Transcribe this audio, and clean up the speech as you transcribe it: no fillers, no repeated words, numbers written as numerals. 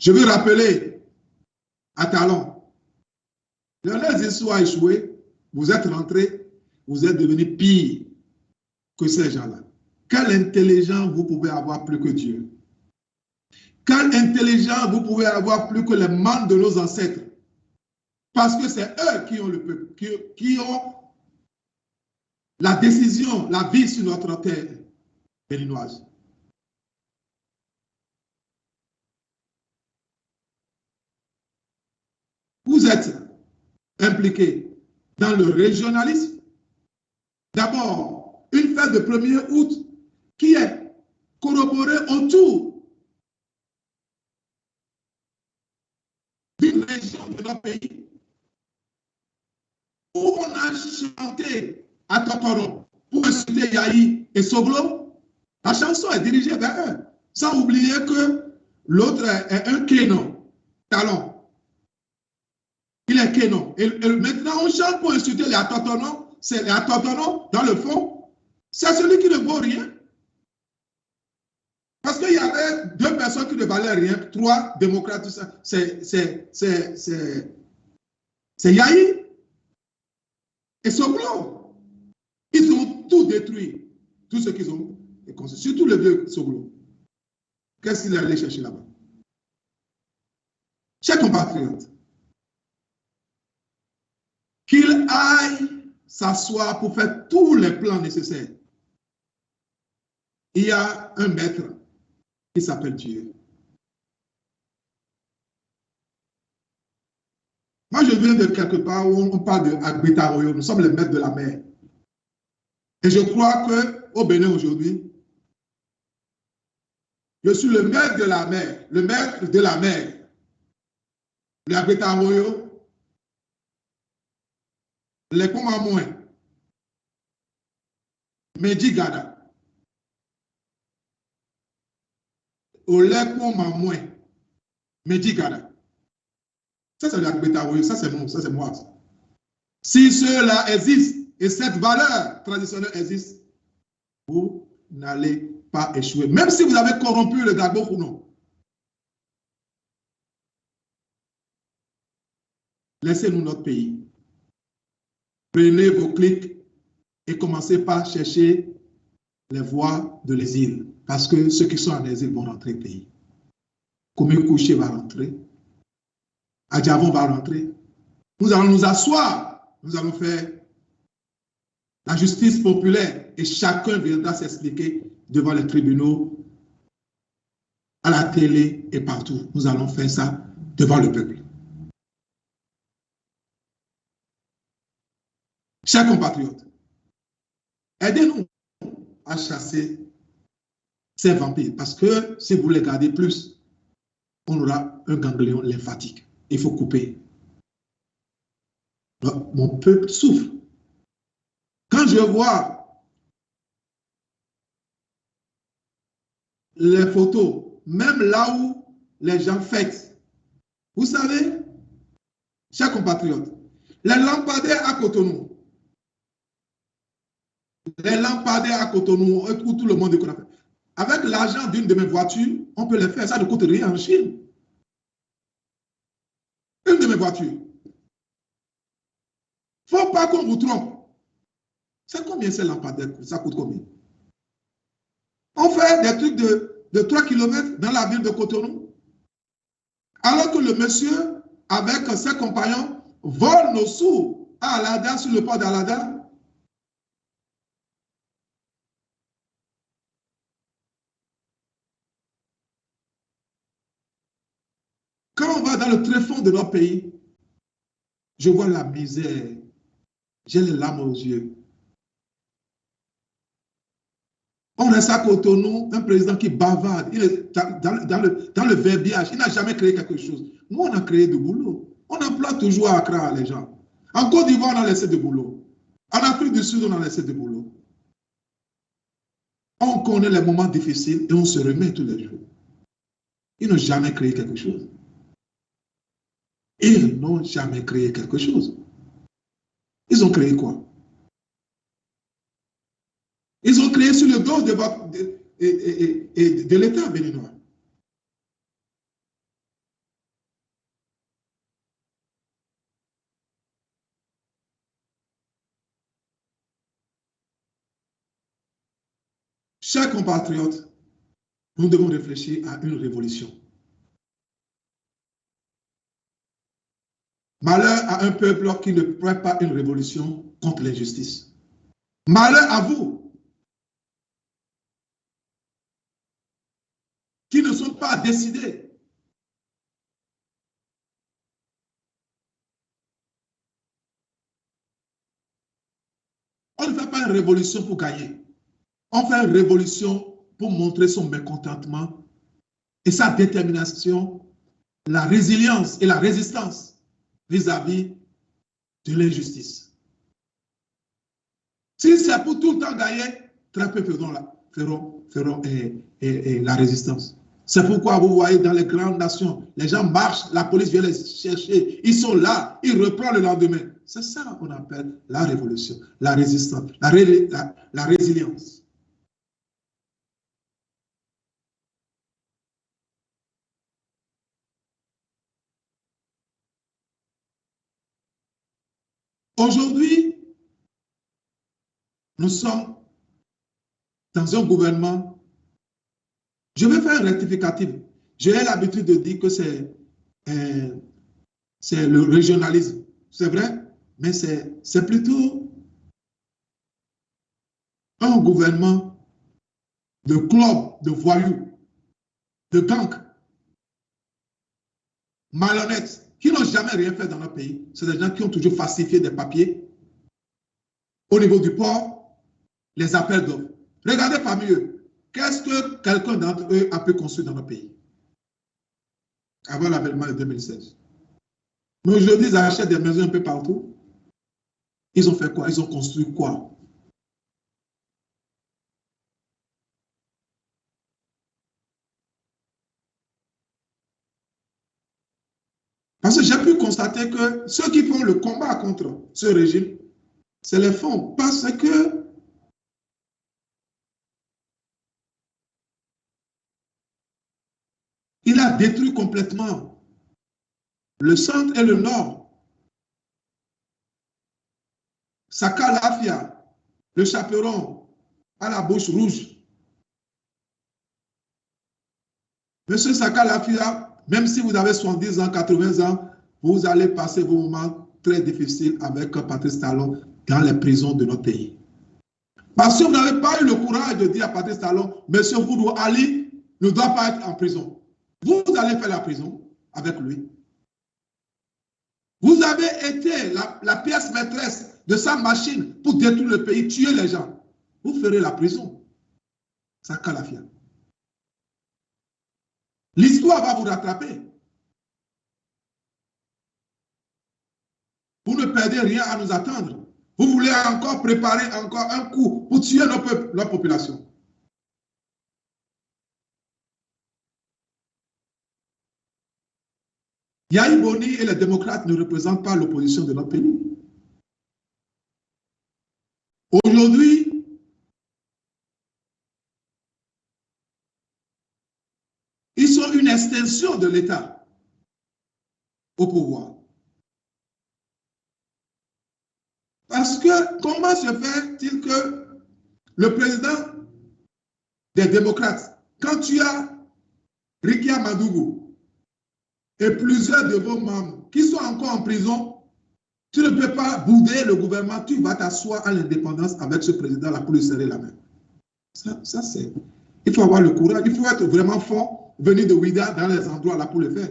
Je veux rappeler à Talon, leurs histoires a échoué, vous êtes rentrés, vous êtes devenus pire que ces gens-là. Quelle intelligence vous pouvez avoir plus que Dieu? Quelle intelligence vous pouvez avoir plus que les membres de nos ancêtres? Parce que c'est eux qui ont le peuple, qui ont la décision, la vie sur notre terre béninoise. Vous êtes impliqués dans le régionalisme. D'abord, une fête de 1er août qui est corroborée autour d'une région de notre pays où on a chanté à Totoro pour insulter Yahi et Soglo. La chanson est dirigée vers eux, sans oublier que l'autre est un Kénon, Talon. Il est Kénon. Et maintenant, on chante pour insulter les Atotonos. C'est les Atotonos, dans le fond, c'est celui qui ne vaut rien. Parce qu'il y avait 2 personnes qui ne valaient rien, 3 démocrates, c'est Yahi et Soglo. Ils ont tout détruit, tout ce qu'ils ont construit, surtout les 2 Soglo. Qu'est-ce qu'il est allé chercher là-bas? Chers compatriotes, qu'il aille s'asseoir pour faire tous les plans nécessaires. Il y a un maître qui s'appelle Dieu. Moi, je viens de quelque part où on parle de Agbetaroyo. Nous sommes les maîtres de la mer. Et je crois qu'au Bénin aujourd'hui, je suis le maître de la mer, le maître de la mer. Le Agbetaroyo, les Komamouin, Medji Gada. Olekpo Mamouin, Medji Gada. Ça, c'est l'Agbetaroyo, ça, c'est nous, ça, c'est moi. Si cela existe, et cette valeur traditionnelle existe, vous n'allez pas échouer. Même si vous avez corrompu le Dagbo ou non. Laissez-nous notre pays. Prenez vos clics et commencez par chercher les voies de l'exil. Parce que ceux qui sont en exil vont rentrer au pays. Koumé Kouché va rentrer. Adjavon va rentrer. Nous allons nous asseoir. Nous allons faire la justice populaire et chacun viendra s'expliquer devant les tribunaux, à la télé et partout. Nous allons faire ça devant le peuple. Chers compatriotes, aidez-nous à chasser ces vampires parce que si vous les gardez plus, on aura un ganglion lymphatique. Il faut couper. Donc, mon peuple souffre. Quand je vois les photos, même là où les gens fêtent, vous savez, chers compatriotes, les lampadaires à Cotonou, où tout le monde connaît. Avec l'argent d'une de mes voitures, on peut les faire. Ça ne coûte rien en Chine. Une de mes voitures. Il ne faut pas qu'on vous trompe. C'est combien ces lampadaires? Ça coûte combien? On fait des trucs de 3 km dans la ville de Cotonou. Alors que le monsieur, avec ses compagnons, vole nos sous à Alada, sur le port d'Alada. Quand on va dans le tréfonds de notre pays, je vois la misère. J'ai les larmes aux yeux. On a ça à Cotonou, un président qui bavarde. Il est dans le verbiage. Il n'a jamais créé quelque chose. Nous, on a créé du boulot. On emploie toujours à Accra les gens. En Côte d'Ivoire, on a laissé du boulot. En Afrique du Sud, on a laissé du boulot. On connaît les moments difficiles et on se remet tous les jours. Ils n'ont jamais créé quelque chose. Ils n'ont jamais créé quelque chose. Ils ont créé quoi? Ils ont créé sur le dos de l'État béninois. Chers compatriotes, nous devons réfléchir à une révolution. Malheur à un peuple qui ne prépare pas une révolution contre l'injustice. Malheur à vous, qui ne sont pas décidés. On ne fait pas une révolution pour gagner. On fait une révolution pour montrer son mécontentement et sa détermination, la résilience et la résistance vis-à-vis de l'injustice. Si c'est pour tout le temps gagner, très peu feront la résistance. C'est pourquoi vous voyez dans les grandes nations, les gens marchent, la police vient les chercher, ils sont là, ils reprennent le lendemain. C'est ça qu'on appelle la révolution, la résistance, la résilience. Aujourd'hui, nous sommes dans un gouvernement. Je vais faire un rectificatif. J'ai l'habitude de dire que c'est le régionalisme. C'est vrai, mais c'est plutôt un gouvernement de clubs, de voyous, de gangs, malhonnêtes, qui n'ont jamais rien fait dans notre pays. C'est des gens qui ont toujours falsifié des papiers au niveau du port, les appels d'offres. Regardez parmi eux, qu'est-ce que quelqu'un d'entre eux a pu construire dans notre pays avant l'avènement de 2016? Mais aujourd'hui, ils achètent des maisons un peu partout. Ils ont fait quoi? Ils ont construit quoi? Parce que j'ai pu constater que ceux qui font le combat contre ce régime, c'est les font parce que il a détruit complètement le centre et le nord. Saka Lafia, le chaperon à la bouche rouge. Monsieur Saka Lafia, même si vous avez 70 ans, 80 ans, vous allez passer vos moments très difficiles avec Patrice Talon dans les prisons de notre pays. Parce que vous n'avez pas eu le courage de dire à Patrice Talon, Monsieur Voudou Ali ne doit pas être en prison. Vous allez faire la prison avec lui. Vous avez été la pièce maîtresse de sa machine pour détruire le pays, tuer les gens. Vous ferez la prison. Saka Lafia. L'histoire va vous rattraper. Vous ne perdez rien à nous attendre. Vous voulez encore préparer encore un coup pour tuer nos peuples, notre population. Yahi Boni et les démocrates ne représentent pas l'opposition de notre pays. Aujourd'hui, ils sont une extension de l'État au pouvoir. Parce que comment se fait-il que le président des démocrates, quand tu as Rikia Madougou et plusieurs de vos membres qui sont encore en prison, tu ne peux pas bouder le gouvernement, tu vas t'asseoir à l'indépendance avec ce président-là pour lui serrer la main. Ça c'est... Il faut avoir le courage, il faut être vraiment fort, venir de Ouida dans les endroits là pour le faire.